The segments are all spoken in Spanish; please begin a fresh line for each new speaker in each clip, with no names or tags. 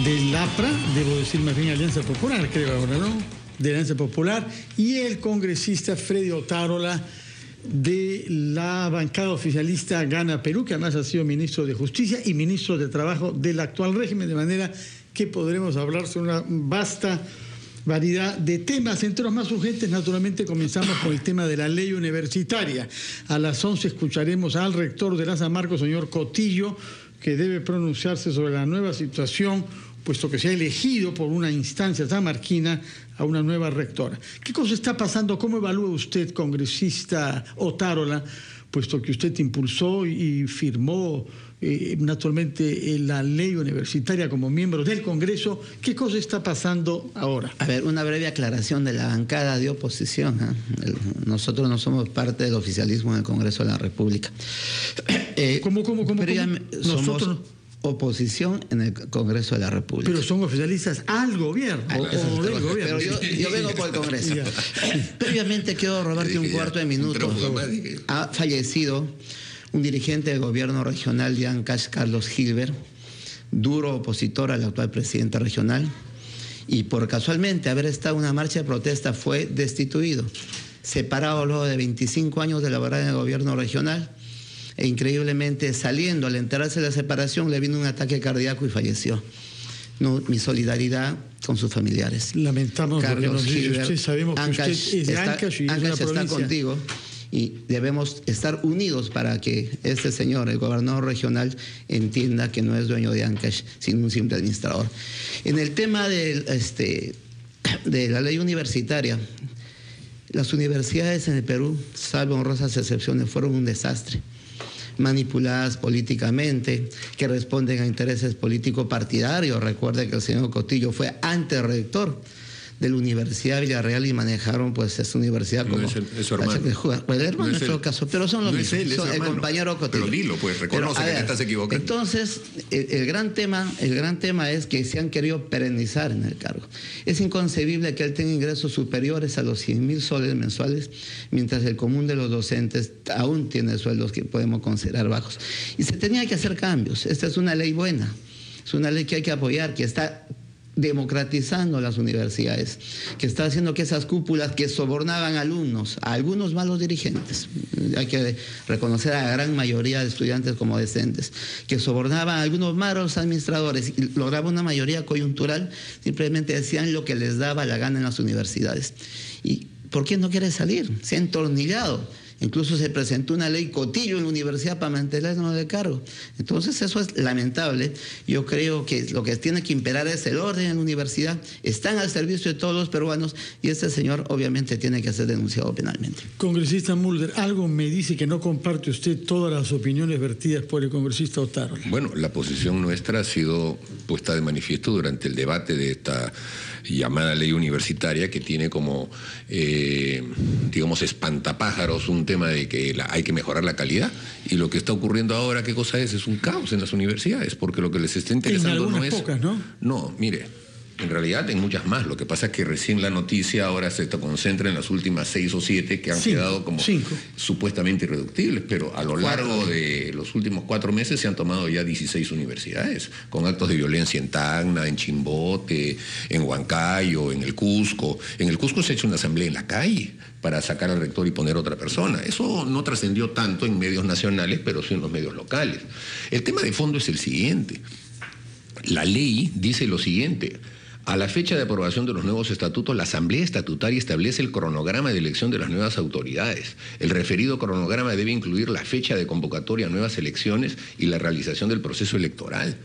del APRA, debo decir más bien Alianza Popular, creo ahora, ¿no? De Alianza Popular, y el congresista Freddy Otárola de la bancada oficialista Gana Perú, que además ha sido ministro de Justicia y ministro de Trabajo del actual régimen, de manera que podremos hablar sobre una vasta variedad de temas. Entre los más urgentes, naturalmente, comenzamos con el tema de la ley universitaria. A las 11 escucharemos al rector de la San Marcos, señor Cotillo, que debe pronunciarse sobre la nueva situación, puesto que se ha elegido por una instancia sanmarquina a una nueva rectora. ¿Qué cosa está pasando? ¿Cómo evalúa usted, congresista Otárola, puesto que usted impulsó y firmó naturalmente la ley universitaria como miembro del Congreso? ¿Qué cosa está pasando ahora?
A ver, una breve aclaración de la bancada de oposición, ¿eh? Nosotros no somos parte del oficialismo en el Congreso de la República.
¿Cómo?
Somos oposición en el Congreso de la República.
Pero son oficialistas al gobierno. O del gobierno.
Pero yo vengo por el Congreso. Previamente quiero robarte un cuarto de minuto. Ha fallecido un dirigente del gobierno regional de Ancash, Carlos Gilbert, duro opositor al actual presidente regional, y por casualmente haber estado en una marcha de protesta fue destituido, separado luego de 25 años de laborar en el gobierno regional, e increíblemente saliendo, al enterarse de la separación, le vino un ataque cardíaco y falleció. No, mi solidaridad con sus familiares.
Lamentamos
Carlos
Gilbert, usted, sabemos que
Ancash
usted es de Ancash y es una
está
provincia.
contigo, y debemos estar unidos para que este señor, el gobernador regional, entienda que no es dueño de Ancash, sino un simple administrador. En el tema de la ley universitaria, las universidades en el Perú, salvo honrosas excepciones, fueron un desastre, manipuladas políticamente, que responden a intereses político-partidarios. Recuerde que el señor Cotillo fue anterrector de la Universidad de Villarreal y manejaron pues esa universidad como...
No es su hermano.
El hermano en todo caso, pero son los mismos, son el compañero Cotillo.
Pero dilo, pues, reconoce que te estás equivocando.
Entonces, el gran tema es que se han querido perennizar en el cargo. Es inconcebible que él tenga ingresos superiores a los 100.000 soles mensuales, mientras el común de los docentes aún tiene sueldos que podemos considerar bajos. Y se tenía que hacer cambios. Esta es una ley buena, es una ley que hay que apoyar, que está democratizando las universidades, que está haciendo que esas cúpulas que sobornaban alumnos, a algunos malos dirigentes, hay que reconocer a la gran mayoría de estudiantes como decentes, que sobornaban a algunos malos administradores y lograban una mayoría coyuntural, simplemente decían lo que les daba la gana en las universidades. ¿Y por qué no quiere salir? Se ha entornillado. Incluso se presentó una ley Cotillo en la universidad para mantenernos de cargo. Entonces eso es lamentable. Yo creo que lo que tiene que imperar es el orden en la universidad. Están al servicio de todos los peruanos y este señor obviamente tiene que ser denunciado penalmente.
Congresista Mulder, algo me dice que no comparte usted todas las opiniones vertidas por el congresista Otárola.
Bueno, la posición nuestra ha sido puesta de manifiesto durante el debate de esta llamada ley universitaria, que tiene como, digamos, espantapájaros un tema de que hay que mejorar la calidad, y lo que está ocurriendo ahora, ¿qué cosa es? Es un caos en las universidades, porque lo que les está interesando no es...
pocas, ¿no?
No, mire, en realidad en muchas más. Lo que pasa es que recién la noticia ahora se concentra en las últimas 6 o 7 que han quedado como supuestamente irreductibles, pero a lo largo de los últimos 4 meses se han tomado ya 16 universidades, con actos de violencia en Tacna, en Chimbote, en Huancayo, en el Cusco. En el Cusco se ha hecho una asamblea en la calle para sacar al rector y poner a otra persona. Eso no trascendió tanto en medios nacionales, pero sí en los medios locales. El tema de fondo es el siguiente. La ley dice lo siguiente: a la fecha de aprobación de los nuevos estatutos, la Asamblea Estatutaria establece el cronograma de elección de las nuevas autoridades. El referido cronograma debe incluir la fecha de convocatoria a nuevas elecciones y la realización del proceso electoral.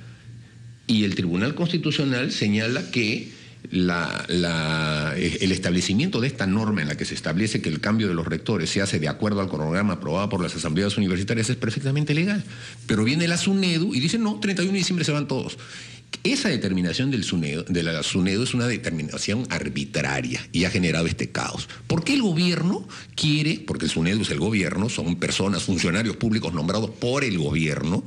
Y el Tribunal Constitucional señala que el establecimiento de esta norma en la que se establece que el cambio de los rectores se hace de acuerdo al cronograma aprobado por las asambleas universitarias es perfectamente legal. Pero viene la SUNEDU y dice, no, 31 de diciembre se van todos. Esa determinación de la SUNEDU es una determinación arbitraria y ha generado este caos. ¿Por qué el gobierno quiere, porque el SUNEDU es el gobierno, son personas, funcionarios públicos nombrados por el gobierno,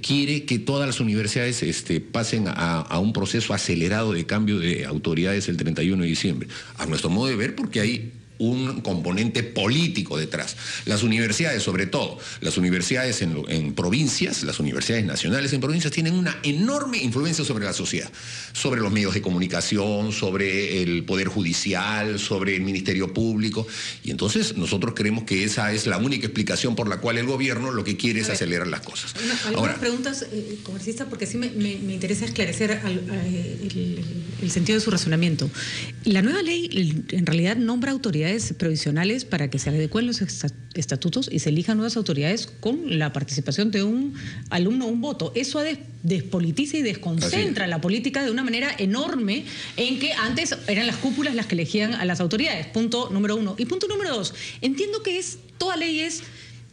quiere que todas las universidades pasen a un proceso acelerado de cambio de autoridades el 31 de diciembre? A nuestro modo de ver, porque hay un componente político detrás. Las universidades, sobre todo, las universidades en provincias, las universidades nacionales en provincias tienen una enorme influencia sobre la sociedad, sobre los medios de comunicación, sobre el Poder Judicial, sobre el Ministerio Público, y entonces nosotros creemos que esa es la única explicación por la cual el gobierno lo que quiere es acelerar las cosas.
Algunas preguntas, congresista, porque sí me interesa esclarecer el sentido de su razonamiento. La nueva ley en realidad nombra autoridades provisionales para que se adecúen los estatutos y se elijan nuevas autoridades con la participación de un alumno o un voto. Eso despolitiza y desconcentra la política de una manera enorme, en que antes eran las cúpulas las que elegían a las autoridades. Punto número 1. Y punto número 2. Entiendo que toda ley es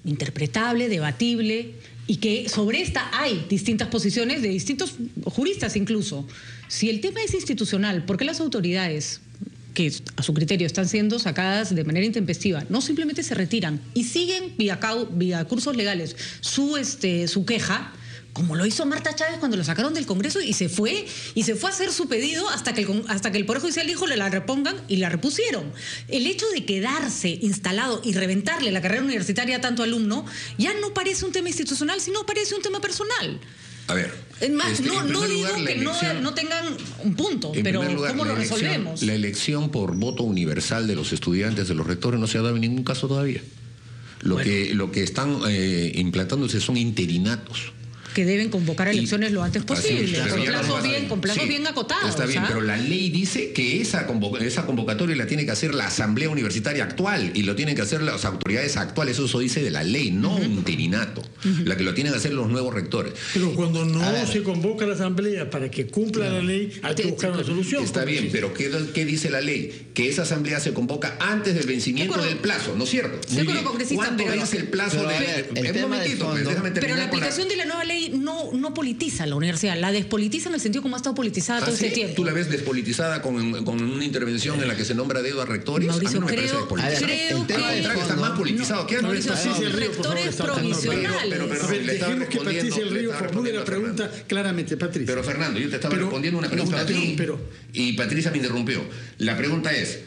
interpretable, debatible, y que sobre esta hay distintas posiciones de distintos juristas incluso. Si el tema es institucional, ¿por qué las autoridades que a su criterio están siendo sacadas de manera intempestiva no simplemente se retiran y siguen vía cursos legales su queja, como lo hizo Marta Chávez cuando lo sacaron del Congreso y se fue a hacer su pedido hasta que el Poder Judicial dijo le la repongan y la repusieron? El hecho de quedarse instalado y reventarle la carrera universitaria a tanto alumno ya no parece un tema institucional, sino parece un tema personal.
A ver,
es más, no digo que no tengan un punto, pero ¿cómo lo resolvemos?
La elección por voto universal de los estudiantes, de los rectores, no se ha dado en ningún caso todavía. Lo que están implantándose son interinatos.
Que deben convocar elecciones lo antes posible, con plazos bien acotados.
Está bien, pero la ley dice que esa convocatoria la tiene que hacer la Asamblea Universitaria actual y lo tienen que hacer las autoridades actuales. Eso dice de la ley, no un interinato. La que lo tienen que hacer los nuevos rectores.
Pero cuando no se convoca a la Asamblea para que cumpla la ley, hay que buscar una solución.
Está bien, pero ¿qué dice la ley? Que esa Asamblea se convoca antes del vencimiento del plazo, ¿no es cierto? ¿Cuándo vence el plazo un momentito, déjame terminar.
Pero la aplicación de la nueva ley no politiza la universidad, la despolitiza en el sentido como ha estado politizada todo ese tiempo.
¿Tú la ves despolitizada con una intervención en la que se nombra dedo a rectores?
Mauricio,
a mí no me parece despolitizado.
creo
que está más politizado. ¿Qué
rectores provisionales.
Dejemos que Patricia del Río formule la pregunta claramente, Patricia.
Pero Fernando, yo te estaba respondiendo una pregunta a ti y Patricia me interrumpió. La pregunta es,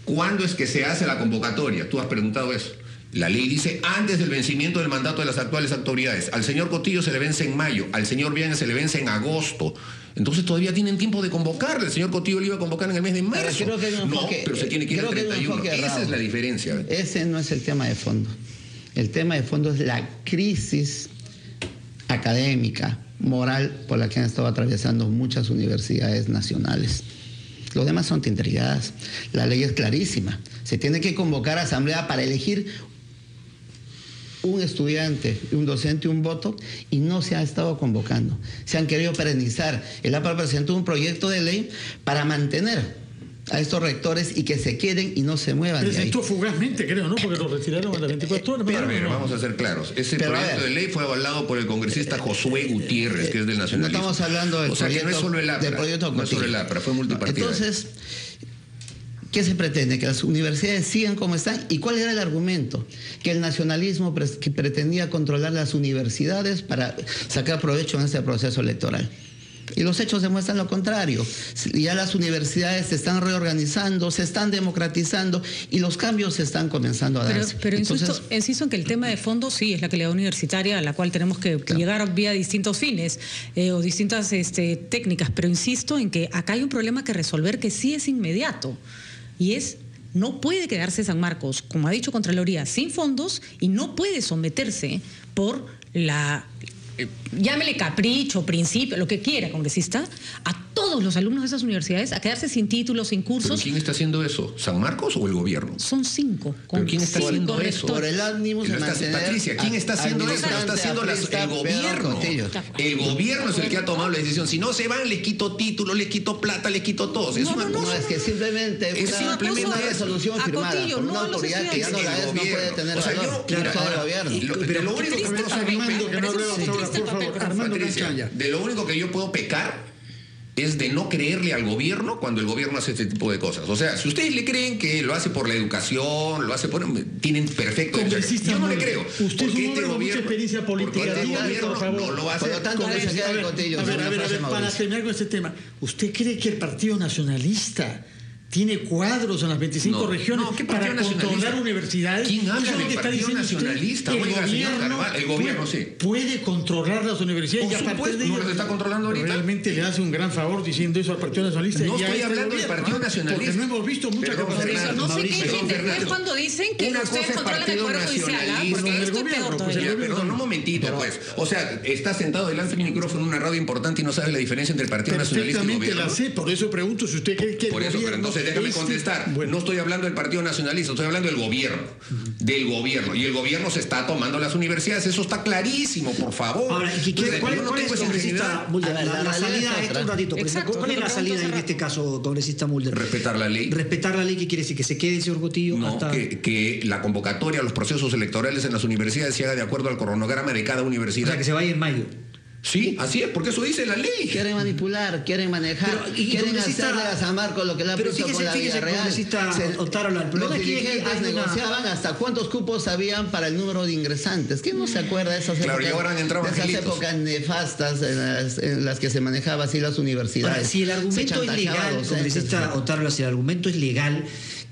¿cuándo es que se hace la convocatoria? Tú has preguntado eso. La ley dice antes del vencimiento del mandato de las actuales autoridades. Al señor Cotillo se le vence en mayo, al señor Viana se le vence en agosto. Entonces todavía tienen tiempo de convocarle. El señor Cotillo le iba a convocar en el mes de marzo. Pero se tiene que ir al 31. Esa es la diferencia.
Ese no es el tema de fondo. El tema de fondo es la crisis académica, moral, por la que han estado atravesando muchas universidades nacionales. Los demás son tinterilladas. La ley es clarísima. Se tiene que convocar a asamblea para elegir un estudiante, un docente, un voto, y no se ha estado convocando. Se han querido perennizar. El APRA presentó un proyecto de ley para mantener a estos rectores y que se queden y no se muevan.
Presentó fugazmente, creo, ¿no? Porque lo retiraron a las 24 horas.
Pero vamos a ser claros. Ese proyecto de ley fue avalado por el congresista Josué Gutiérrez, que es del nacionalismo.
No estamos hablando del proyecto,
que no es solo el APRA, no es solo el APRA, fue multipartidario.
Entonces, ¿qué se pretende? Que las universidades sigan como están. ¿Y cuál era el argumento? Que el nacionalismo que pretendía controlar las universidades para sacar provecho en este proceso electoral. Y los hechos demuestran lo contrario. Ya las universidades se están reorganizando, se están democratizando y los cambios se están comenzando a darse.
Pero insisto en que el tema de fondo sí es la calidad universitaria a la cual tenemos que llegar vía distintos fines o distintas técnicas. Pero insisto en que acá hay un problema que resolver que sí es inmediato. Y no puede quedarse San Marcos, como ha dicho Contraloría, sin fondos y no puede someterse por llámele capricho, principio, lo que quiera, congresista, a todos los alumnos de esas universidades a quedarse sin títulos, sin cursos.
¿Pero quién está haciendo eso? ¿San Marcos o el gobierno?
Son 5.
¿Pero quién está haciendo eso?
Por el ánimo de mantener...
Patricia, ¿quién está haciendo eso? Lo está haciendo el gobierno. El gobierno es el que ha tomado la decisión. Si no se van, les quito títulos, les quito plata, les quito todo.
No, es que simplemente una resolución firmada por una autoridad que ya no la es, no puede tener valor.
Pero lo único de lo único que yo puedo pecar es de no creerle al gobierno cuando el gobierno hace este tipo de cosas. O sea, si ustedes le creen que lo hace por la educación, lo hace por... tienen perfecto... Yo no le creo.
Usted es un hombre con mucha experiencia política.
Por favor. No lo hace.
Por lo tanto, no se queda el Cotillo.
A ver, para terminar con este tema. ¿Usted cree que el Partido Nacionalista tiene cuadros en las 25 regiones para controlar universidades.
¿Quién habla del Partido Nacionalista? Oiga, señor Carvajal, el gobierno sí.
Puede controlar las universidades.
Por supuesto, no las está controlando ahorita.
Realmente le hace un gran favor diciendo eso al Partido Nacionalista.
No estoy hablando del Partido Nacionalista.
Porque no hemos visto mucha capacidad.
No sé qué entienden es cuando dicen que ustedes controlan el Poder Judicial, porque esto es peor todavía.
Perdón, un momentito, pues. O sea, está sentado delante del micrófono en una radio importante y no sabe la diferencia entre el Partido Nacionalista y el gobierno.
La sé, por eso pregunto si usted cree que
por eso, pero entonces déjame contestar. Bueno. No estoy hablando del Partido Nacionalista, estoy hablando del gobierno. Del gobierno. Y el gobierno se está tomando las universidades. Eso está clarísimo, por favor.
Ahora, ¿cuál es, congresista Mulder? La salida, un ratito. ¿Cuál es la salida en este caso, congresista Mulder?
Respetar la ley.
Respetar la ley, ¿qué quiere decir? ¿Que se quede el señor Cotillo?
No, hasta... que la convocatoria a los procesos electorales en las universidades se haga de acuerdo al cronograma de cada universidad.
O sea, que se vaya en mayo.
Sí, así es, porque eso dice la ley.
Quieren manipular, quieren manejar, quieren hacerle a San Marcos lo que le ha puesto con la Villarreal. Los dirigentes negociaban hasta cuántos cupos habían para el número de ingresantes. ¿Quién no se acuerda de esas épocas,
y ahora han entrado
de esas épocas nefastas en las que se manejaba así las universidades?
Ahora, si el argumento es legal, congresista Otárola, si el argumento es legal,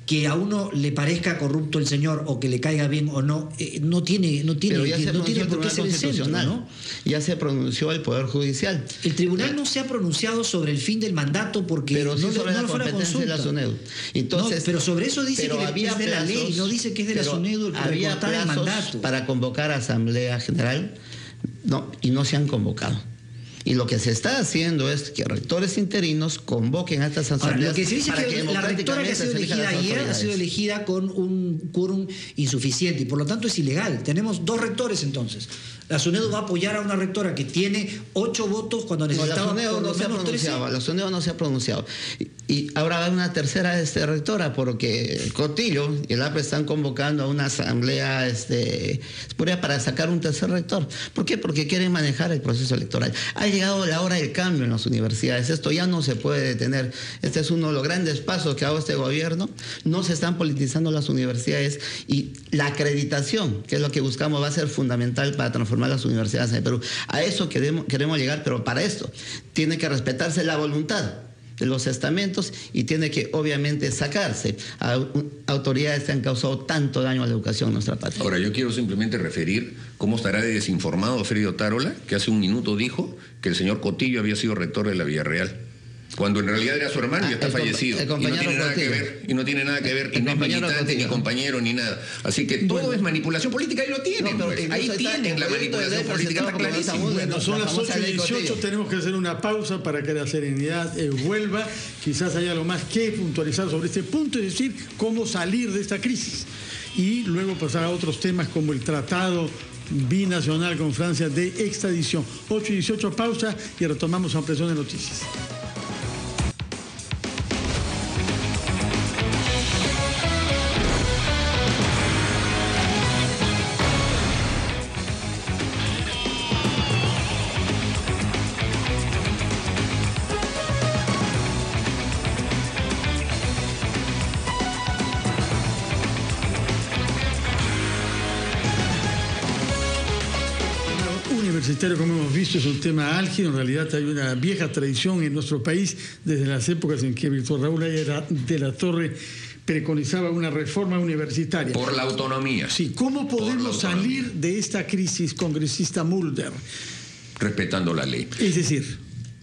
que a uno le parezca corrupto el señor o que le caiga bien o no, no tiene por qué ser el centro, ¿no?
Ya se pronunció el Poder Judicial.
El tribunal no se ha pronunciado sobre el fin del mandato porque
pero sí
no
sobre la
fue la
competencia de la SUNEDU. Entonces,
pero sobre eso dice que es de la ley, no dice que es de la SUNEDU el que recortar el mandato.
Para convocar a Asamblea General, y no se han convocado. Y lo que se está haciendo es que rectores interinos convoquen a estas asambleas.
Ahora, lo que se dice es que la rectora que ha sido elegida ayer ha sido elegida con un quórum insuficiente y por lo tanto es ilegal. Tenemos 2 rectores entonces. La SUNEDU va a apoyar a una rectora que tiene 8 votos cuando necesitaba
por lo menos 13. La SUNEDU no se ha pronunciado. Y ahora va una tercera rectora porque Cotillo y el APRE están convocando a una asamblea para sacar un tercer rector. ¿Por qué? Porque quieren manejar el proceso electoral. Ha llegado la hora del cambio en las universidades. Esto ya no se puede detener. Este es uno de los grandes pasos que ha dado este gobierno. No se están politizando las universidades y la acreditación, que es lo que buscamos, va a ser fundamental para transformar las universidades en el Perú. A eso queremos llegar, pero para esto tiene que respetarse la voluntad de los estamentos y tiene que obviamente sacarse a autoridades que han causado tanto daño a la educación en nuestra patria.
Ahora, yo quiero simplemente referir cómo estará de desinformado Freddy Otárola, que hace un minuto dijo que el señor Cotillo había sido rector de la Villarreal, cuando en realidad era su hermano y ya está fallecido. Y no tiene nada que ver, y no no es militante, ni compañero, ni nada. Así que todo es manipulación política, ahí lo tienen. Ahí tienen la manipulación política, está clarísimo.
Bueno, son las 8:18, tenemos que hacer una pausa para que la serenidad vuelva. Quizás haya algo más que puntualizar sobre este punto, es decir, cómo salir de esta crisis. Y luego pasar a otros temas como el tratado binacional con Francia de extradición. 8:18, pausa y retomamos ampliación de noticias. Universitario, como hemos visto, es un tema álgido. En realidad hay una vieja tradición en nuestro país desde las épocas en que Víctor Raúl Ayala de la Torre preconizaba una reforma universitaria.
Por la autonomía.
Sí, ¿cómo podemos salir de esta crisis, congresista Mulder?
Respetando la ley.
Es decir,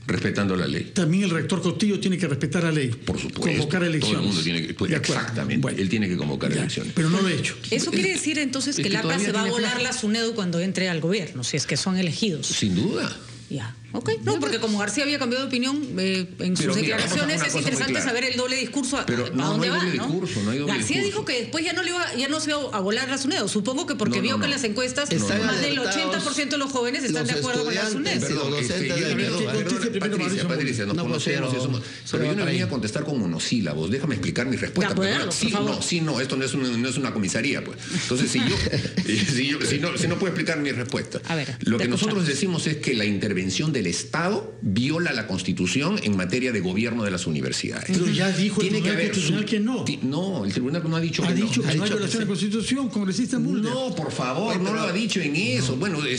respetando la ley.
También el rector Cotillo tiene que respetar la ley.
Por supuesto.
Convocar elecciones.
Todo el mundo tiene que... Exactamente. Bueno, él tiene que convocar elecciones.
Pero no lo ha hecho.
Eso quiere decir entonces que el APRA se va a volar la SUNEDU cuando entre al gobierno, si es que son elegidos.
Sin duda.
Ya, ok. No, porque como García había cambiado de opinión en sus declaraciones, es interesante saber el doble discurso
pero
a dónde va, ¿no?
No hay doble
García dijo que después ya no se iba a volar la SUNEDU. Supongo que porque vio que en las encuestas más del 80% de los jóvenes están de acuerdo con la SUNEDU.
Patricia, nos conocemos y somos... Pero yo no venía a contestar con monosílabos. Déjame explicar mi respuesta. Sí, no, esto no es una comisaría, pues. Entonces, si no puedo explicar mi respuesta. Lo que nosotros decimos es que la intervención de del Estado viola la Constitución en materia de gobierno de las universidades.
Pero ya dijo el Tribunal Constitucional que no.
No, el Tribunal no ha dicho que no.
Ha dicho que no hay violación de la Constitución, congresista Mulder.
No, por favor, no lo ha dicho en eso. Bueno, el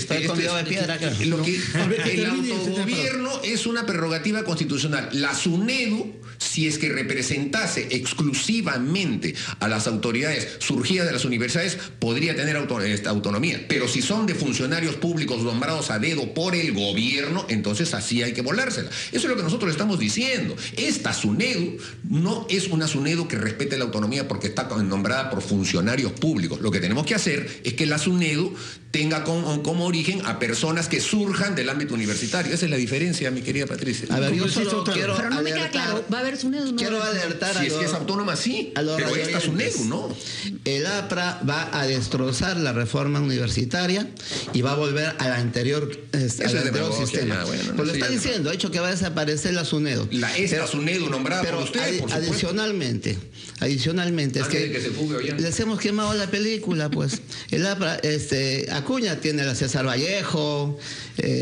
autogobierno es una prerrogativa constitucional. La SUNEDU, si es que representase exclusivamente a las autoridades surgidas de las universidades, podría tener autonomía. Pero si son de funcionarios públicos nombrados a dedo por el gobierno, entonces así hay que volársela. Eso es lo que nosotros estamos diciendo. Esta SUNEDU no es una SUNEDU que respete la autonomía porque está nombrada por funcionarios públicos. Lo que tenemos que hacer es que la SUNEDU tenga como origen a personas que surjan del ámbito universitario. Esa es la diferencia, mi querida Patricia.
A ver, yo solo quiero
pero no me queda claro, ¿va a haber SUNEDU?
Quiero alertar
si es que es autónoma, sí, pero esta SUNEDU no.
El APRA va a destrozar la reforma universitaria y va a volver al anterior sistema. Pues lo está diciendo, ha dicho que va a desaparecer la SUNEDU.
Esta SUNEDU nombrada por ustedes, por
adicionalmente, es que les hemos quemado la película, pues. El APRA, Acuña tiene a la César Vallejo,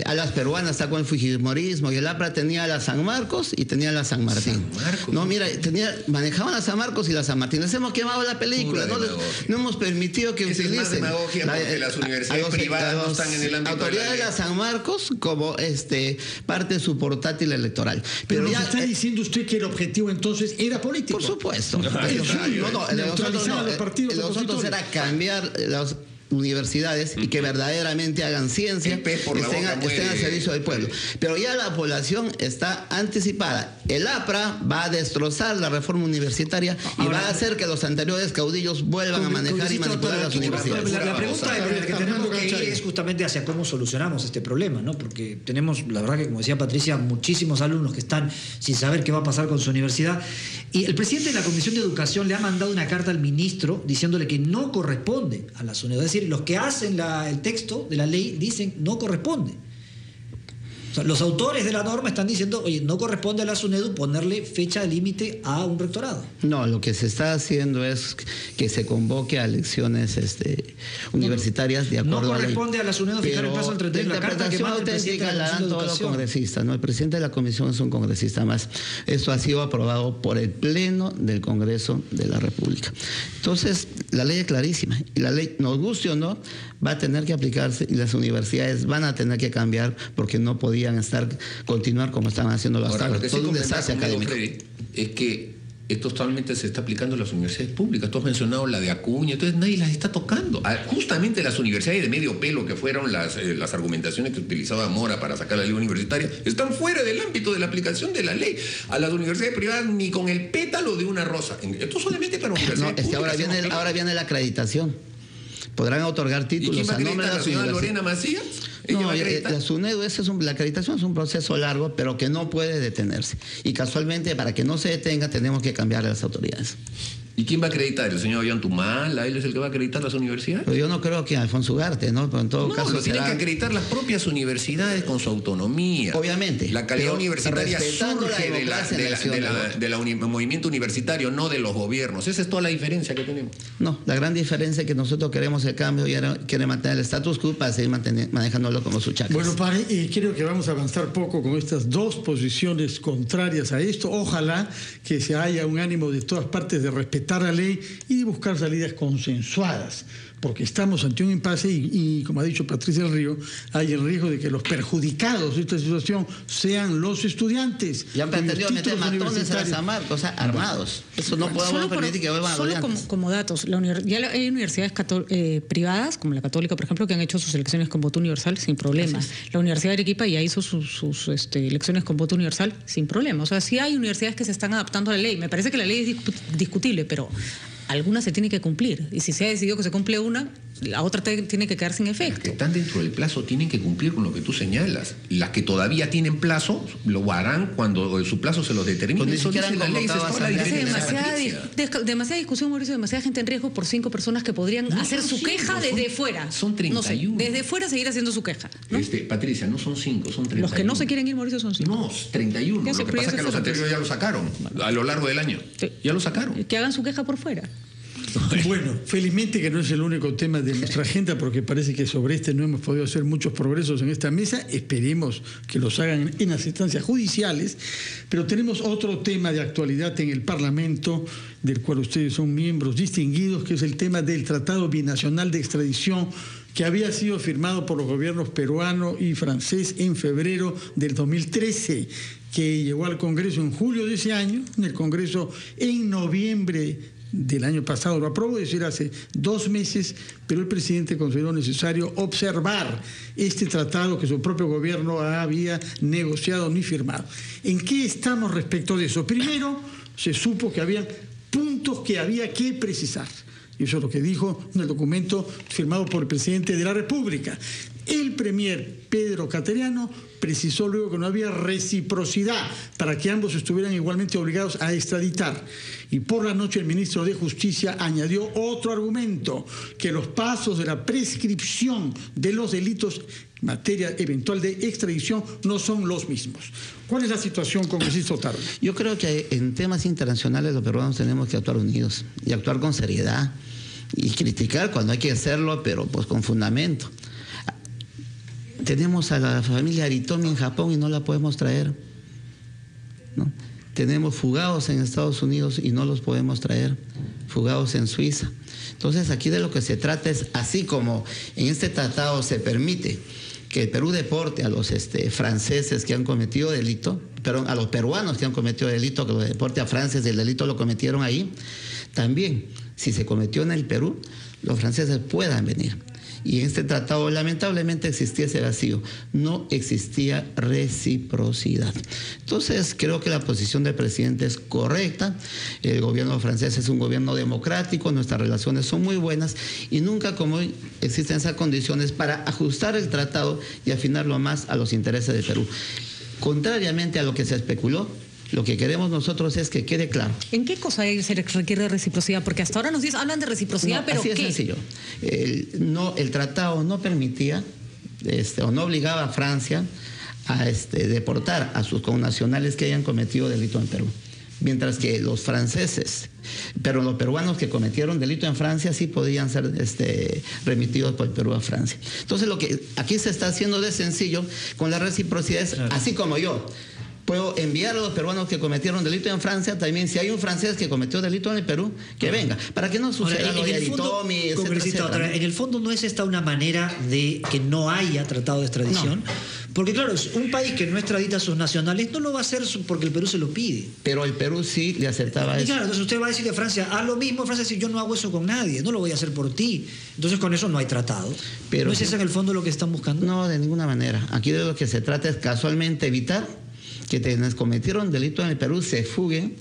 a las peruanas está con el fujimorismo, y el APRA tenía a la San Marcos y tenía a la San Martín. No, mira, manejaban a San Marcos y la San Martín. Les hemos quemado la película, no hemos permitido que utilicen
las universidades privadas no están en el ámbito
autoridades de la San Marcos como parte de su portátil electoral.
Pero ya está diciendo usted que el objetivo entonces era político.
Por supuesto. Nosotros era cambiar las universidades y que verdaderamente hagan ciencia, estén al servicio del pueblo. Pero ya la población está anticipada. El APRA va a destrozar la reforma universitaria y va a hacer que los anteriores caudillos vuelvan a manejar y manipular las universidades.
La pregunta que tenemos que ir es justamente hacia cómo solucionamos este problema, ¿no? Porque tenemos, la verdad que como decía Patricia, muchísimos alumnos que están sin saber qué va a pasar con su universidad. Y el presidente de la Comisión de Educación le ha mandado una carta al ministro diciéndole que no corresponde a la SUNEDU. Es decir, los que hacen el texto de la ley dicen no corresponde. O sea, los autores de la norma están diciendo, oye, no corresponde a la SUNEDU ponerle fecha límite a un rectorado.
No, lo que se está haciendo es que se convoque a elecciones universitarias de acuerdo a la ley.
No corresponde a la SUNEDU fijar el plazo del 31. La carta que manda el presidente de la Comisión de Educación.
Todos los congresistas, ¿no? El presidente de la comisión es un congresista más. Esto ha sido aprobado por el Pleno del Congreso de la República. Entonces, la ley es clarísima. Y la ley, nos guste o no, va a tener que aplicarse y las universidades van a tener que cambiar porque no podían continuar como estaban haciéndolo hasta ahora. Todo un desastre académico.
Es que esto totalmente se está aplicando en las universidades públicas. Tú has mencionado la de Acuña, entonces nadie las está tocando. Justamente las universidades de medio pelo, que fueron las argumentaciones que utilizaba Mora para sacar la ley universitaria, están fuera del ámbito de la aplicación de la ley. A las universidades privadas ni con el pétalo de una rosa. Esto solamente para universidades públicas.
Es que ahora viene la acreditación. Podrán otorgar títulos.
¿Y quién va a acreditar? ¿La señora Lorena Macías?
No, la SUNEDU, la acreditación es un proceso largo, pero que no puede detenerse. Y casualmente, para que no se detenga, tenemos que cambiar a las autoridades.
¿Y quién va a acreditar? ¿El señor Ollantumal? ¿Él es el que va a acreditar las universidades?
Pero yo no creo que Alfonso Ugarte, ¿no? Pero en todo caso
lo tienen que acreditar las propias universidades con su autonomía.
Obviamente.
La calidad universitaria surge del movimiento universitario, no de los gobiernos. Esa es toda la diferencia que tenemos.
No, la gran diferencia es que nosotros queremos el cambio y quiere mantener el status quo para seguir manejándolo como su chacra.
Bueno, creo que vamos a avanzar poco con estas dos posiciones contrarias a esto. Ojalá que se haya un ánimo de todas partes de respetar la ley y de buscar salidas consensuadas, porque estamos ante un impasse y como ha dicho Patricia del Río, hay el riesgo de que los perjudicados de esta situación sean los estudiantes.
Ya han pretendido meter matones a San Marcos, armados. Eso no podemos permitir que vuelvan a
solo como datos, ya hay universidades privadas, como la Católica, por ejemplo, que han hecho sus elecciones con voto universal sin problema. La Universidad de Arequipa ya hizo sus elecciones con voto universal sin problema. O sea, sí hay universidades que se están adaptando a la ley. Me parece que la ley es discutible, pero alguna se tiene que cumplir. Y si se ha decidido que se cumple una, la otra tiene que quedar sin efecto.
Las que están dentro del plazo tienen que cumplir con lo que tú señalas. Las que todavía tienen plazo, lo harán cuando su plazo se los determine.
Pues
eso dice la ley.
Demasiada discusión, Mauricio, demasiada gente en riesgo por 5 personas que podrían hacer su queja desde fuera.
Son 31.
No sé, desde fuera seguir haciendo su queja, ¿no?
Patricia, no son 5, son 31.
Los que no se quieren ir, Mauricio, son 5.
No, 31. Lo que pasa es que los anteriores ya lo sacaron a lo largo del año. Sí. Ya lo sacaron.
Que hagan su queja por fuera.
Bueno, felizmente que no es el único tema de nuestra agenda, porque parece que sobre este no hemos podido hacer muchos progresos en esta mesa. Esperemos que los hagan en las instancias judiciales, pero tenemos otro tema de actualidad en el Parlamento, del cual ustedes son miembros distinguidos, que es el tema del Tratado Binacional de Extradición, que había sido firmado por los gobiernos peruano y francés en febrero del 2013, que llegó al Congreso en julio de ese año. En el Congreso en noviembre del año pasado lo aprobó, es decir, hace 2 meses, pero el presidente consideró necesario observar este tratado que su propio gobierno había negociado ni firmado. ¿En qué estamos respecto de eso? Primero, se supo que había puntos que había que precisar. Y eso es lo que dijo en el documento firmado por el presidente de la República. El premier Pedro Cateriano precisó luego que no había reciprocidad para que ambos estuvieran igualmente obligados a extraditar. Y por la noche el ministro de Justicia añadió otro argumento, que los pasos de la prescripción de los delitos en materia eventual de extradición no son los mismos. ¿Cuál es la situación, congresista Otárola?
Yo creo que en temas internacionales los peruanos tenemos que actuar unidos y actuar con seriedad y criticar cuando hay que hacerlo, pero pues con fundamento. Tenemos a la familia Aritomi en Japón y no la podemos traer, ¿no? Tenemos fugados en Estados Unidos y no los podemos traer, fugados en Suiza. Entonces aquí de lo que se trata es, así como en este tratado se permite que el Perú deporte a los franceses que han cometido delito, perdón, a los peruanos que han cometido delito, que los deporte a Francia, el delito lo cometieron ahí, también si se cometió en el Perú, los franceses puedan venir. Y en este tratado lamentablemente existía ese vacío, no existía reciprocidad. Entonces creo que la posición del presidente es correcta, el gobierno francés es un gobierno democrático, nuestras relaciones son muy buenas y nunca como hoy existen esas condiciones para ajustar el tratado y afinarlo más a los intereses de Perú. Contrariamente a lo que se especuló, lo que queremos nosotros es que quede claro.
¿En qué cosa se requiere reciprocidad? Porque hasta ahora hablan de reciprocidad,
no,
pero
así
¿qué?
Es sencillo. El tratado no permitía o no obligaba a Francia a deportar a sus connacionales que hayan cometido delito en Perú. Mientras que los franceses, pero los peruanos que cometieron delito en Francia sí podían ser remitidos por el Perú a Francia. Entonces lo que aquí se está haciendo de sencillo con la reciprocidad es, así como yo puedo enviar a los peruanos que cometieron delito en Francia, también si hay un francés que cometió delito en el Perú, que venga, para que no suceda lo de Aritomi, etcétera.
En el fondo no es esta una manera de que no haya tratado de extradición, porque claro, un país que no extradita a sus nacionales no lo va a hacer porque el Perú se lo pide.
Pero el Perú sí le aceptaba eso.
Claro, entonces usted va a decir que Francia haz lo mismo, Francia dice yo no hago eso con nadie, no lo voy a hacer por ti. Entonces con eso no hay tratado. Pero ¿no es eso en el fondo lo que están buscando?
No, de ninguna manera. Aquí de lo que se trata es casualmente evitar que quienes cometieron delito en el Perú se fuguen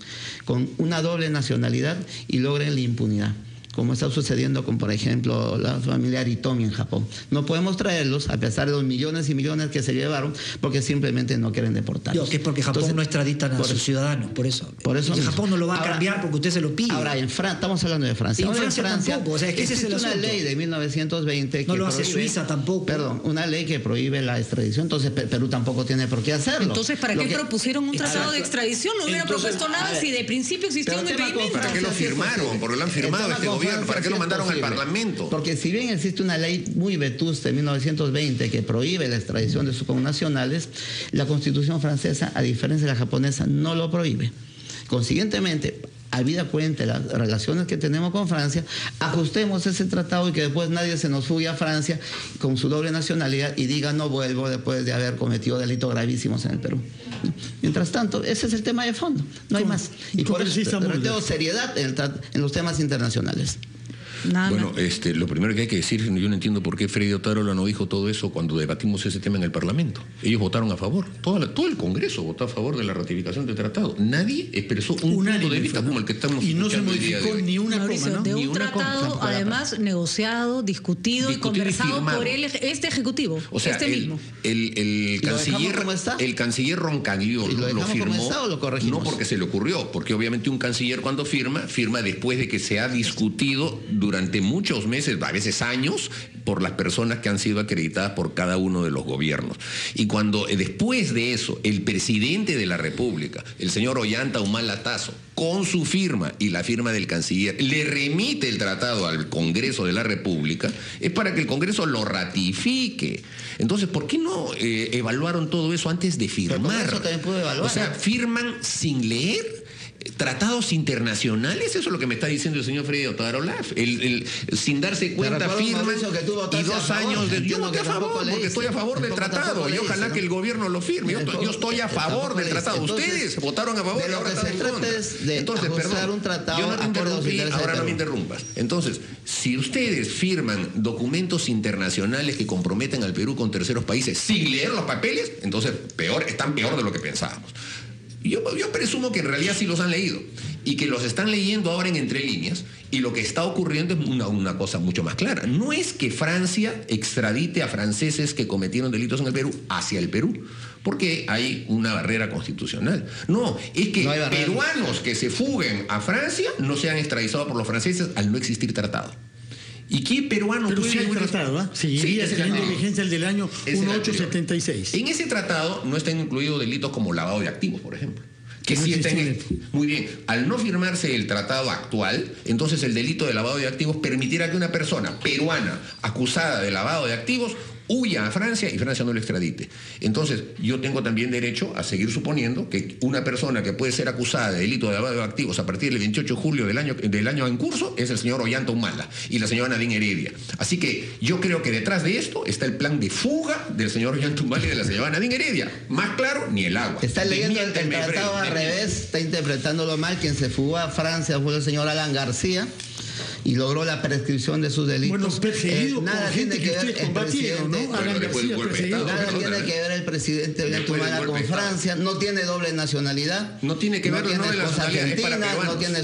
con una doble nacionalidad y logren la impunidad, como está sucediendo con, por ejemplo, la familia Aritomi en Japón. No podemos traerlos, a pesar de los millones y millones que se llevaron, porque simplemente no quieren deportarlos.
Que es porque Japón no extraditan a sus ciudadanos, por eso. Japón no lo va a cambiar porque usted se lo pide.
Ahora, estamos hablando de Francia.
En Francia tampoco, o sea, que ese es el
una ley de 1920 que
no lo hace Suiza tampoco.
Perdón, una ley que prohíbe la extradición, entonces Perú tampoco tiene por qué hacerlo.
Entonces, ¿para qué propusieron un tratado de extradición? No hubiera propuesto nada si de principio existía un impedimento.
¿Para qué lo firmaron? Porque lo han firmado este gobierno. ¿Para qué lo mandaron al Parlamento?
Porque si bien existe una ley muy vetusta de 1920 que prohíbe la extradición de sus connacionales, la Constitución francesa, a diferencia de la japonesa, no lo prohíbe. Consiguientemente, habida cuenta de las relaciones que tenemos con Francia, ajustemos ese tratado y que después nadie se nos fugue a Francia con su doble nacionalidad y diga no vuelvo después de haber cometido delitos gravísimos en el Perú. Mientras tanto, ese es el tema de fondo, no hay más. Y por eso tengo seriedad en los temas internacionales.
Bueno, lo primero que hay que decir, yo no entiendo por qué Freddy Otárola no dijo todo eso cuando debatimos ese tema en el Parlamento. Ellos votaron a favor, todo el Congreso votó a favor de la ratificación del tratado. Nadie expresó un punto de vista como el que estamos
y no se modificó ni una coma, ¿no?
De un tratado, además, negociado, discutido y conversado por este Ejecutivo,
o sea,
mismo.
El canciller Roncagliolo lo firmó, no porque se le ocurrió, porque obviamente un canciller cuando firma después de que se ha discutido durante muchos meses, a veces años, por las personas que han sido acreditadas por cada uno de los gobiernos. Y cuando después de eso, el presidente de la República, el señor Ollanta Humala Tasso, con su firma y la firma del canciller, le remite el tratado al Congreso de la República, es para que el Congreso lo ratifique. Entonces, ¿por qué no evaluaron todo eso antes de firmar?
Eso también pudo evaluar.
O sea, firman sin leer tratados internacionales. Eso es lo que me está diciendo el señor Freddy Otarola. Sin darse cuenta firman y 2 años de... Yo voté a favor porque estoy a favor del tratado y ojalá que el gobierno lo firme. Yo estoy a favor del tratado. Ustedes votaron a favor y ahora están en contra. Entonces, perdón,
un tratado,
yo no te interrumpí, ahora no me interrumpas. Entonces, si ustedes firman documentos internacionales que comprometen al Perú con terceros países sin leer los papeles, entonces están peor de lo que pensábamos. Yo presumo que en realidad sí los han leído y que los están leyendo ahora en entre líneas, y lo que está ocurriendo es una cosa mucho más clara. No es que Francia extradite a franceses que cometieron delitos en el Perú hacia el Perú, porque hay una barrera constitucional. No, es que peruanos que se fuguen a Francia no sean extraditados por los franceses al no existir tratado. ¿Y qué peruano
Pero
puede
sí hay tratado, ¿eh? Seguiría teniendo vigencia el del año 1876.
En ese tratado no están incluidos delitos como lavado de activos, por ejemplo. Que sí están muy bien. Al no firmarse el tratado actual, entonces el delito de lavado de activos permitirá que una persona peruana acusada de lavado de activos huya a Francia y Francia no lo extradite. Entonces, yo tengo también derecho a seguir suponiendo que una persona que puede ser acusada de delito de lavado de activos a partir del 28 de julio del año en curso es el señor Ollanta Humala y la señora Nadine Heredia. Así que yo creo que detrás de esto está el plan de fuga del señor Ollanta Humala y de la señora Nadine Heredia. Más claro, ni el agua.
Está leyendo el tratado al revés, está interpretándolo mal. Quien se fugó a Francia fue el señor Alan García y logró la prescripción de sus delitos.
Bueno, perseguido
nada
por
tiene
gente que ustedes combatieron, ¿no?
Alan García perseguido.
Nada tiene que ver el presidente Ollanta Humala con Francia, no tiene doble nacionalidad.
No tiene que ver,
no tiene esposa argentina, no tiene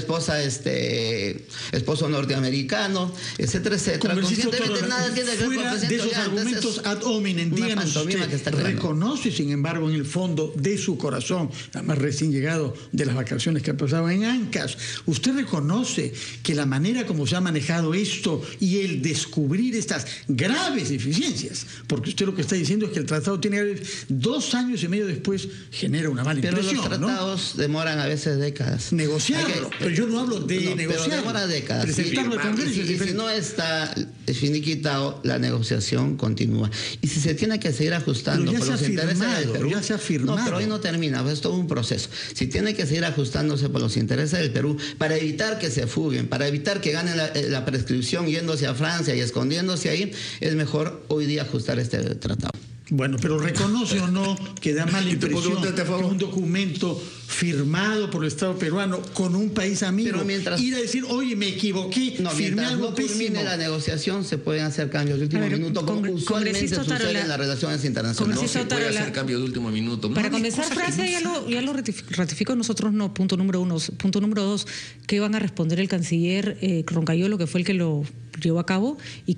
esposo norteamericano, etcétera, etcétera.
Conscientemente nada tiene que ver con el presidente de esos argumentos ad hominem, díganos usted, reconoce, sin embargo, en el fondo de su corazón, además recién llegado de las vacaciones que ha pasado en Ancas, usted reconoce que la manera como se ha manejado esto y el descubrir estas graves deficiencias, porque usted lo que está diciendo es que el tratado tiene 2 años y medio después, genera una mala impresión.
Pero los tratados demoran a veces décadas.
Negociarlo, pero yo no hablo de negociar.
Pero demora décadas.
Presentarlo al Congreso.
Y si no está finiquitado, la negociación continúa. Y si se tiene que seguir ajustando por los intereses del Perú,
ya se ha firmado.
No, pero hoy no termina, es todo un proceso. Si tiene que seguir ajustándose por los intereses del Perú, para evitar que se fuguen, para evitar que ganen la prescripción yéndose a Francia y escondiéndose ahí, es mejor hoy día ajustar este tratado.
Bueno, pero ¿reconoce o no que da mala impresión que un documento firmado por el Estado peruano con un país amigo ir a decir, oye, me equivoqué, firmé algo pésimo?
Termine la negociación, se pueden hacer cambios de último minuto, como usualmente sucede en las relaciones internacionales.
No se puede hacer cambios de último minuto.
Para comenzar, Francia ya lo ratificó, nosotros no, punto número 1. Punto número 2, ¿qué van a responder el canciller Roncayolo, que fue el que lo llevó a cabo, y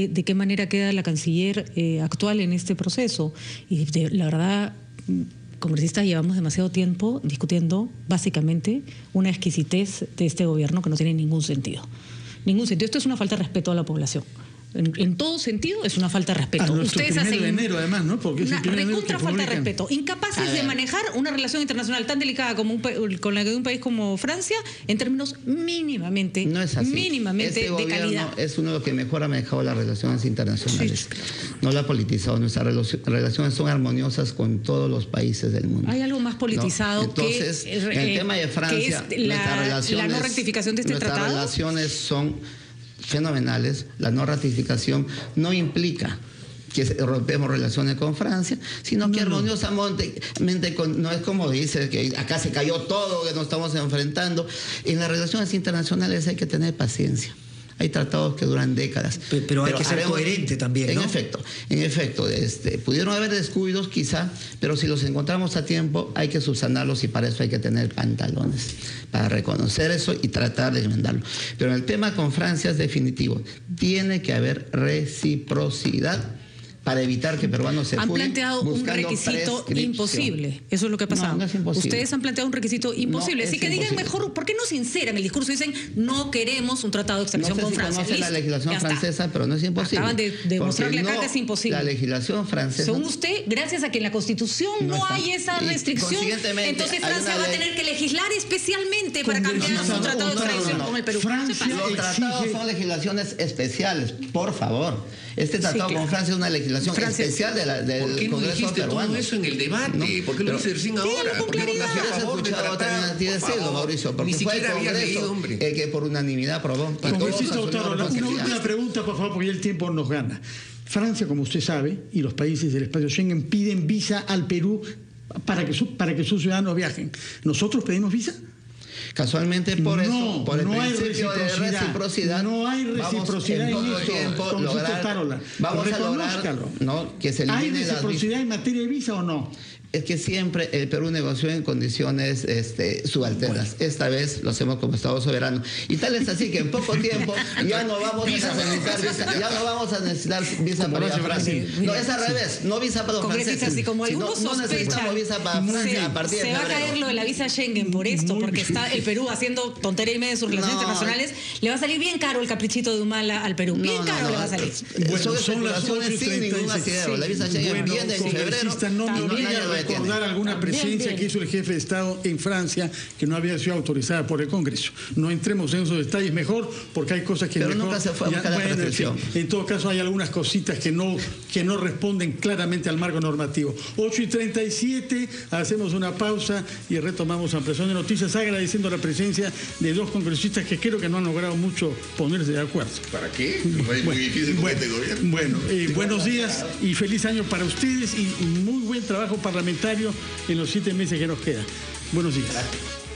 de qué manera queda la canciller actual en este proceso? Y la verdad, congresistas, llevamos demasiado tiempo discutiendo básicamente una exquisitez de este gobierno que no tiene ningún sentido. Ningún sentido. Esto es una falta de respeto a la población. En todo sentido es una falta de respeto.
Ustedes hacen de enero, además, ¿no? Porque
una recontra falta de respeto. Incapaces de manejar una relación internacional tan delicada como con la de un país como Francia en términos mínimamente,
no es así.
Mínimamente de calidad.
Es uno de los que mejor ha manejado las relaciones internacionales. Sí. No la ha politizado. Nuestras relaciones son armoniosas con todos los países del mundo.
Hay algo más politizado.
Entonces, en el tema de Francia,
que es la no rectificación de este tratado.
Nuestras relaciones son fenomenales. La no ratificación no implica que rompemos relaciones con Francia, sino que armoniosamente, no es como dice que acá se cayó todo, que nos estamos enfrentando. En las relaciones internacionales hay que tener paciencia. Hay tratados que duran décadas.
Pero hay que ser coherente también, ¿no?
En efecto, pudieron haber descuidos quizá, pero si los encontramos a tiempo hay que subsanarlos, y para eso hay que tener pantalones, para reconocer eso y tratar de enmendarlo. Pero el tema con Francia es definitivo. Tiene que haber reciprocidad para evitar que peruanos se
han
fuguen.
planteado un requisito imposible. Eso es lo que ha pasado.
No es imposible.
Ustedes han planteado un requisito imposible. Así que digan mejor, ¿por qué no sinceran el discurso? Dicen, no queremos un tratado de extradición con Francia.
No sé la legislación francesa, pero no es imposible.
Acaban de demostrarle acá que es imposible.
La legislación francesa...
Según usted, gracias a que en la Constitución no hay esa restricción, entonces Francia va a tener que legislar especialmente para cambiar su tratado de extradición con el Perú.
Los tratados son legislaciones especiales, por favor. Este tratado con Francia es una legislación especial del Congreso peruano.
Todo eso en el debate? ¿Por qué lo dice recién ahora?
Con claridad.
Mauricio, porque fue el Congreso el que por unanimidad aprobó.
Congresista Otárola, una última pregunta, por favor, porque ya el tiempo nos gana. Francia, como usted sabe, y los países del espacio Schengen piden visa al Perú para que sus ciudadanos viajen. ¿Nosotros pedimos visa?
Casualmente por eso, por el
principio de reciprocidad, no hay reciprocidad en esto.
Vamos a lograr que se elimine.
¿Hay reciprocidad en materia de visa o no?
Es que siempre el Perú negoció en condiciones subalternas. Bueno. Esta vez lo hacemos como Estado soberano. Y tal es así que en poco tiempo ya no vamos a necesitar visa para ir a Francia. No, es al revés. No visa para los franceses.
Y como algunos
no necesitamos visa para Francia a partir de febrero.
Se va a caer lo de la visa Schengen por esto, porque está el Perú haciendo tontería y media de sus relaciones internacionales. Le va a salir bien caro el caprichito de Humala al Perú. Bien caro le va a salir.
Bueno, son las 8:36 sin ningún asidero. La visa Schengen viene en febrero.
Recordar alguna presencia que hizo el jefe de Estado en Francia que no había sido autorizada por el Congreso. No entremos en esos detalles mejor porque hay cosas que
pero
mejor,
nunca se fue a buscar la protección.
En todo caso hay algunas cositas que no responden claramente al marco normativo. 8:37, hacemos una pausa y retomamos Ampliación de Noticias agradeciendo la presencia de dos congresistas que creo que no han logrado mucho ponerse de acuerdo.
¿Para qué? Es muy difícil con este gobierno.
Bueno, buenos días y feliz año para ustedes y muy buen trabajo parlamentario en los 7 meses que nos quedan. Buenos días. Gracias.